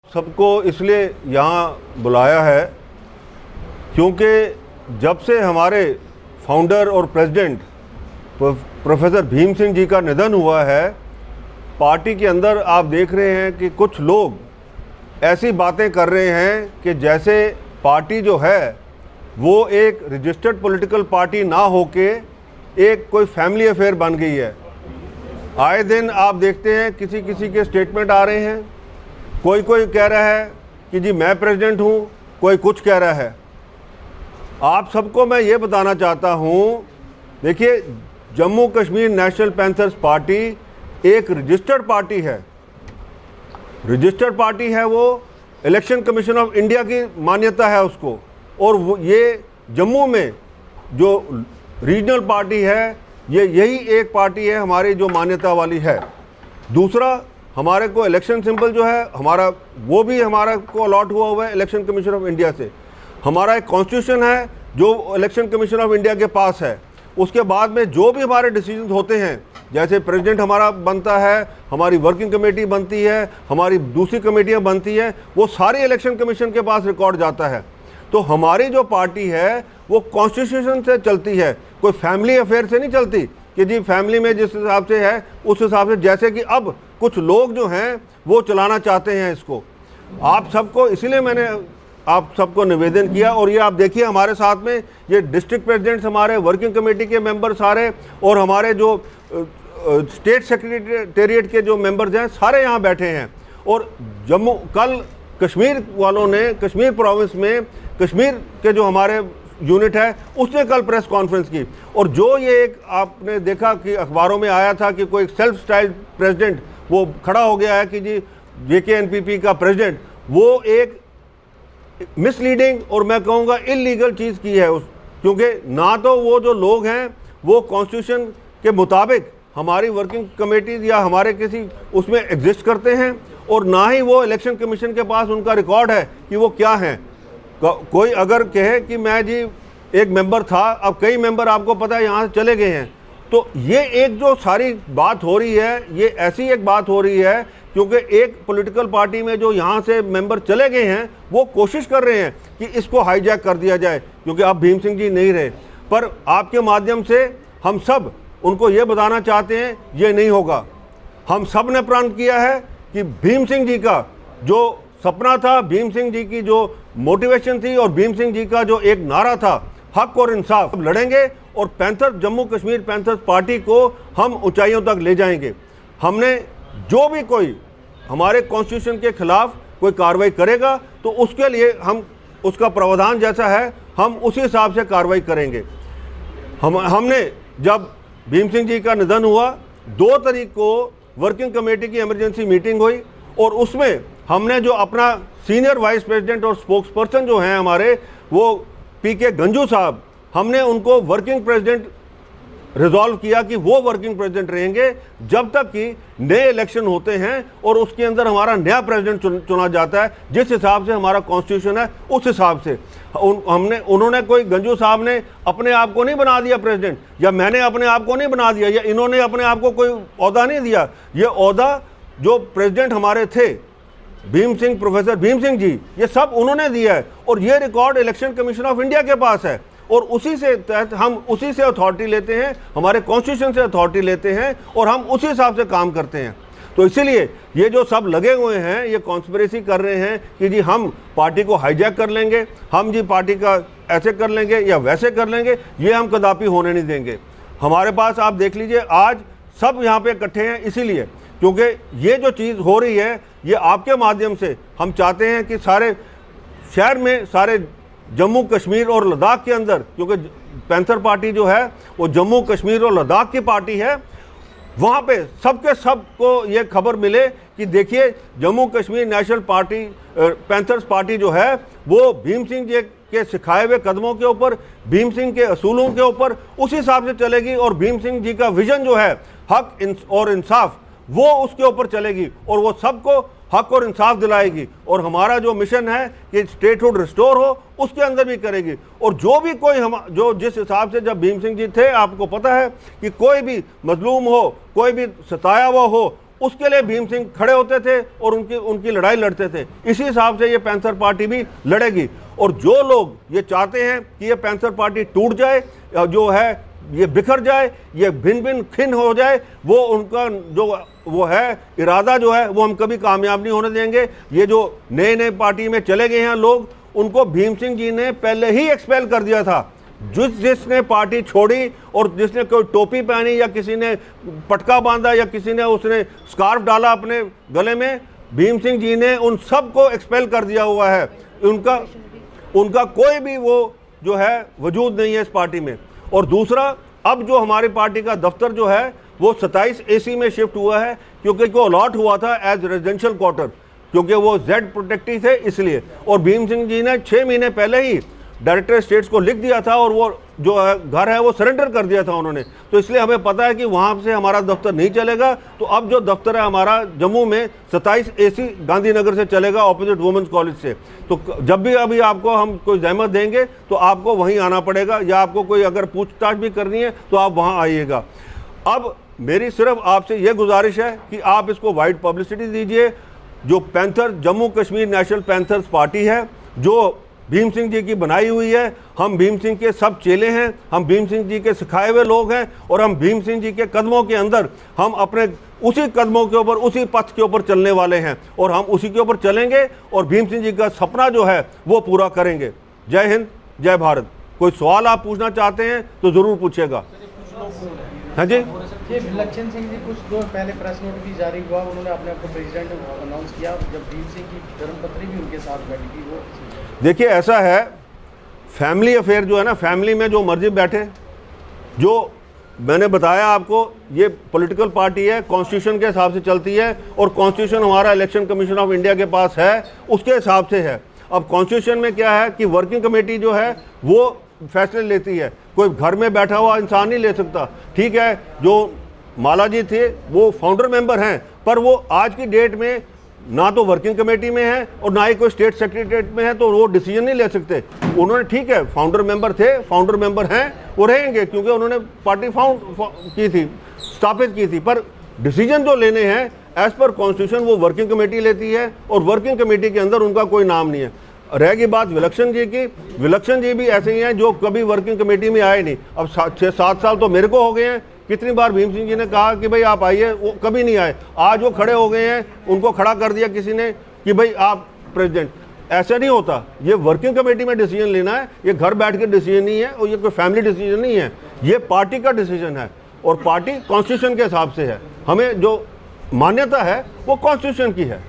सबको इसलिए यहाँ बुलाया है क्योंकि जब से हमारे फाउंडर और प्रेसिडेंट प्रोफेसर भीम सिंह जी का निधन हुआ है, पार्टी के अंदर आप देख रहे हैं कि कुछ लोग ऐसी बातें कर रहे हैं कि जैसे पार्टी जो है वो एक रजिस्टर्ड पॉलिटिकल पार्टी ना होके एक कोई फैमिली अफेयर बन गई है। आए दिन आप देखते हैं किसी किसी के स्टेटमेंट आ रहे हैं, कोई कह रहा है कि जी मैं प्रेसिडेंट हूँ, कोई कुछ कह रहा है। आप सबको मैं ये बताना चाहता हूँ, देखिए Jammu Kashmir national panthers party एक रजिस्टर्ड पार्टी है। रजिस्टर्ड पार्टी है, वो इलेक्शन कमीशन ऑफ इंडिया की मान्यता है उसको, और वो ये जम्मू में जो रीजनल पार्टी है ये यही एक पार्टी है हमारी जो मान्यता वाली है। दूसरा, हमारे को इलेक्शन सिंबल जो है हमारा वो भी हमारा को अलॉट हुआ है इलेक्शन कमीशन ऑफ इंडिया से। हमारा एक कॉन्स्टिट्यूशन है जो इलेक्शन कमीशन ऑफ इंडिया के पास है। उसके बाद में जो भी हमारे डिसीजन होते हैं, जैसे प्रेसिडेंट हमारा बनता है, हमारी वर्किंग कमेटी बनती है, हमारी दूसरी कमेटियां बनती है, वो सारी इलेक्शन कमीशन के पास रिकॉर्ड जाता है। तो हमारी जो पार्टी है वो कॉन्स्टिट्यूशन से चलती है, कोई फैमिली अफेयर से नहीं चलती कि जी फैमिली में जिस हिसाब से है उस हिसाब से, जैसे कि अब कुछ लोग जो हैं वो चलाना चाहते हैं इसको। आप सबको इसलिए मैंने आप सबको निवेदन किया। और ये आप देखिए हमारे साथ में ये डिस्ट्रिक्ट प्रेसिडेंट्स, हमारे वर्किंग कमेटी के मेंबर सारे, और हमारे जो स्टेट सेक्रेटेरिएट के जो मेंबर्स हैं सारे यहाँ बैठे हैं। और जम्मू कल कश्मीर वालों ने, कश्मीर प्रोविंस में कश्मीर के जो हमारे यूनिट है उसने कल प्रेस कॉन्फ्रेंस की। और जो ये एक आपने देखा कि अखबारों में आया था कि कोई सेल्फ स्टाइल्ड प्रेसिडेंट वो खड़ा हो गया है कि जी JKNPP का प्रेसिडेंट, वो एक मिसलीडिंग और मैं कहूँगा इलीगल चीज़ की है क्योंकि ना तो वो जो लोग हैं वो कॉन्स्टिट्यूशन के मुताबिक हमारी वर्किंग कमेटीज या हमारे किसी उसमें एग्जिस्ट करते हैं, और ना ही वो इलेक्शन कमीशन के पास उनका रिकॉर्ड है कि वो क्या हैं। कोई अगर कहे कि मैं जी एक मेंबर था, अब कई मेंबर आपको पता है यहाँ से चले गए हैं, तो ये एक जो सारी बात हो रही है ये ऐसी एक बात हो रही है क्योंकि एक पॉलिटिकल पार्टी में जो यहाँ से मेंबर चले गए हैं वो कोशिश कर रहे हैं कि इसको हाईजैक कर दिया जाए, क्योंकि अब भीम सिंह जी नहीं रहे। पर आपके माध्यम से हम सब उनको ये बताना चाहते हैं ये नहीं होगा। हम सब ने प्रण किया है कि भीम सिंह जी का जो सपना था, भीम सिंह जी की जो मोटिवेशन थी और भीम सिंह जी का जो एक नारा था हक और इंसाफ, लड़ेंगे और panther Jammu Kashmir panthers party को हम ऊंचाइयों तक ले जाएंगे। हमने जो भी कोई हमारे कॉन्स्टिट्यूशन के खिलाफ कोई कार्रवाई करेगा तो उसके लिए हम उसका प्रावधान जैसा है हम उसी हिसाब से कार्रवाई करेंगे। हमने जब भीम सिंह जी का निधन हुआ 2 तारीख को वर्किंग कमेटी की इमरजेंसी मीटिंग हुई, और उसमें हमने जो अपना सीनियर वाइस प्रेसिडेंट और स्पोक्स पर्सन जो हैं हमारे वो PK गंजू साहब, हमने उनको वर्किंग प्रेसिडेंट रिजॉल्व किया कि वो वर्किंग प्रेसिडेंट रहेंगे जब तक कि नए इलेक्शन होते हैं और उसके अंदर हमारा नया प्रेसिडेंट चुना जाता है। जिस हिसाब से हमारा कॉन्स्टिट्यूशन है उस हिसाब से उन्होंने कोई गंजू साहब ने अपने आप को नहीं बना दिया प्रेसिडेंट, या मैंने अपने आप को नहीं बना दिया, या इन्होंने अपने आप को कोई ओहदा नहीं दिया। ये ओहदा जो प्रेसिडेंट हमारे थे भीम सिंह, प्रोफेसर भीम सिंह जी, ये सब उन्होंने दिया है, और ये record election commission of India के पास है, और उसी से तहत हम उसी से अथॉरिटी लेते हैं, हमारे कॉन्स्टिट्यूशन से अथॉरिटी लेते हैं और हम उसी हिसाब से काम करते हैं। तो इसीलिए ये जो सब लगे हुए हैं ये कॉन्स्पिरेसी कर रहे हैं कि जी हम पार्टी को हाईजैक कर लेंगे, हम जी पार्टी का ऐसे कर लेंगे या वैसे कर लेंगे, ये हम कदापि होने नहीं देंगे। हमारे पास आप देख लीजिए आज सब यहाँ पे इकट्ठे हैं इसीलिए क्योंकि ये जो चीज़ हो रही है ये आपके माध्यम से हम चाहते हैं कि सारे शहर में, सारे जम्मू कश्मीर और लद्दाख के अंदर, क्योंकि पैंथर पार्टी जो है वो जम्मू कश्मीर और लद्दाख की पार्टी है, वहाँ पे सबके सबको ये खबर मिले कि देखिए Jammu Kashmir national party panthers party जो है वो भीम सिंह जी के सिखाए हुए कदमों के ऊपर, भीम सिंह के असूलों के ऊपर उस हिसाब से चलेगी, और भीम सिंह जी का विजन जो है हक और इंसाफ वो उसके ऊपर चलेगी और वो सबको हक और इंसाफ दिलाएगी। और हमारा जो मिशन है कि स्टेटहुड रिस्टोर हो उसके अंदर भी करेगी। और जो भी कोई हम जो जिस हिसाब से जब भीम सिंह जी थे, आपको पता है कि कोई भी मजलूम हो, कोई भी सताया हुआ हो, उसके लिए भीम सिंह खड़े होते थे और उनकी लड़ाई लड़ते थे। इसी हिसाब से ये पैंथर पार्टी भी लड़ेगी। और जो लोग ये चाहते हैं कि ये पैंथर पार्टी टूट जाए, जो है ये बिखर जाए, ये भिन्न भिन्न खिन्न हो जाए, वो उनका जो वो है इरादा जो है वो हम कभी कामयाब नहीं होने देंगे। ये जो नए नए पार्टी में चले गए हैं लोग, उनको भीम सिंह जी ने पहले ही एक्सपेल कर दिया था। जिसने पार्टी छोड़ी और जिसने कोई टोपी पहनी या किसी ने पटका बांधा या किसी ने उसने स्कार्फ डाला अपने गले में, भीम सिंह जी ने उन सब को एक्सपेल कर दिया हुआ है। उनका कोई भी वो जो है वजूद नहीं है इस पार्टी में। और दूसरा, अब जो हमारी पार्टी का दफ्तर जो है वो 27 AC में शिफ्ट हुआ है, क्योंकि वो अलॉट हुआ था एज रेजिडेंशियल क्वार्टर, क्योंकि वो जेड प्रोटेक्टिव थे इसलिए। और भीम सिंह जी ने 6 महीने पहले ही डायरेक्टर स्टेट्स को लिख दिया था और वो जो है घर है वो सरेंडर कर दिया था उन्होंने। तो इसलिए हमें पता है कि वहाँ से हमारा दफ्तर नहीं चलेगा। तो अब जो दफ्तर है हमारा जम्मू में 27 AC गांधीनगर से चलेगा, ऑपोजिट वुमेंस कॉलेज से। तो जब भी अभी आपको हम कोई जहमत देंगे तो आपको वहीं आना पड़ेगा, या आपको कोई अगर पूछताछ भी करनी है तो आप वहाँ आइएगा। अब मेरी सिर्फ आपसे ये गुजारिश है कि आप इसको वाइड पब्लिसिटी दीजिए। जो panther Jammu Kashmir national panthers party है जो भीम सिंह जी की बनाई हुई है, हम भीम सिंह के सब चेले हैं, हम भीम सिंह जी के सिखाए हुए लोग हैं, और हम भीम सिंह जी के कदमों के अंदर हम अपने उसी कदमों के ऊपर, उसी पथ के ऊपर चलने वाले हैं, और हम उसी के ऊपर चलेंगे और भीम सिंह जी का सपना जो है वो पूरा करेंगे। जय हिंद, जय भारत। कोई सवाल आप पूछना चाहते हैं तो ज़रूर पूछेगा। हाँ जी, ये विलक्षण सिंह जी कुछ दो पहले प्रेस नोट भी जारी हुआ, उन्होंने अपने आप को प्रेसिडेंट अनाउंस किया, जब भीम सिंह की धर्मपत्नी भी उनके साथ बैठी थी। वो देखिए, ऐसा है, फैमिली अफेयर जो है ना, फैमिली में जो मर्जी बैठे, जो मैंने बताया आपको, ये पॉलिटिकल पार्टी है, कॉन्स्टिट्यूशन के हिसाब से चलती है, और कॉन्स्टिट्यूशन हमारा इलेक्शन कमीशन ऑफ इंडिया के पास है, उसके हिसाब से है। अब कॉन्स्टिट्यूशन में क्या है कि वर्किंग कमेटी जो है वो फैसले लेती है, कोई घर में बैठा हुआ इंसान नहीं ले सकता। ठीक है, जो माला जी थे वो फाउंडर मेंबर हैं, पर वो आज की डेट में ना तो वर्किंग कमेटी में है और ना ही कोई स्टेट सेक्रेटरीट में है, तो वो डिसीजन नहीं ले सकते। उन्होंने, ठीक है, फाउंडर मेंबर थे, फाउंडर मेंबर हैं, वो रहेंगे क्योंकि उन्होंने पार्टी की थी, स्थापित की थी, पर डिसीजन जो लेने हैं एज पर कॉन्स्टिट्यूशन वो वर्किंग कमेटी लेती है, और वर्किंग कमेटी के अंदर उनका कोई नाम नहीं है। रहेगी बात विलक्षण जी की, विलक्षण जी भी ऐसे ही हैं जो कभी वर्किंग कमेटी में आए नहीं। अब 6-7 साल तो मेरे को हो गए हैं, कितनी बार भीम सिंह जी ने कहा कि भाई आप आइए, वो कभी नहीं आए। आज वो खड़े हो गए हैं, उनको खड़ा कर दिया किसी ने कि भाई आप प्रेसिडेंट। ऐसा नहीं होता, ये वर्किंग कमेटी में डिसीजन लेना है, ये घर बैठ के डिसीजन नहीं है, और ये कोई फैमिली डिसीजन नहीं है, ये पार्टी का डिसीजन है, और पार्टी कॉन्स्टिट्यूशन के हिसाब से है। हमें जो मान्यता है वो कॉन्स्टिट्यूशन की है।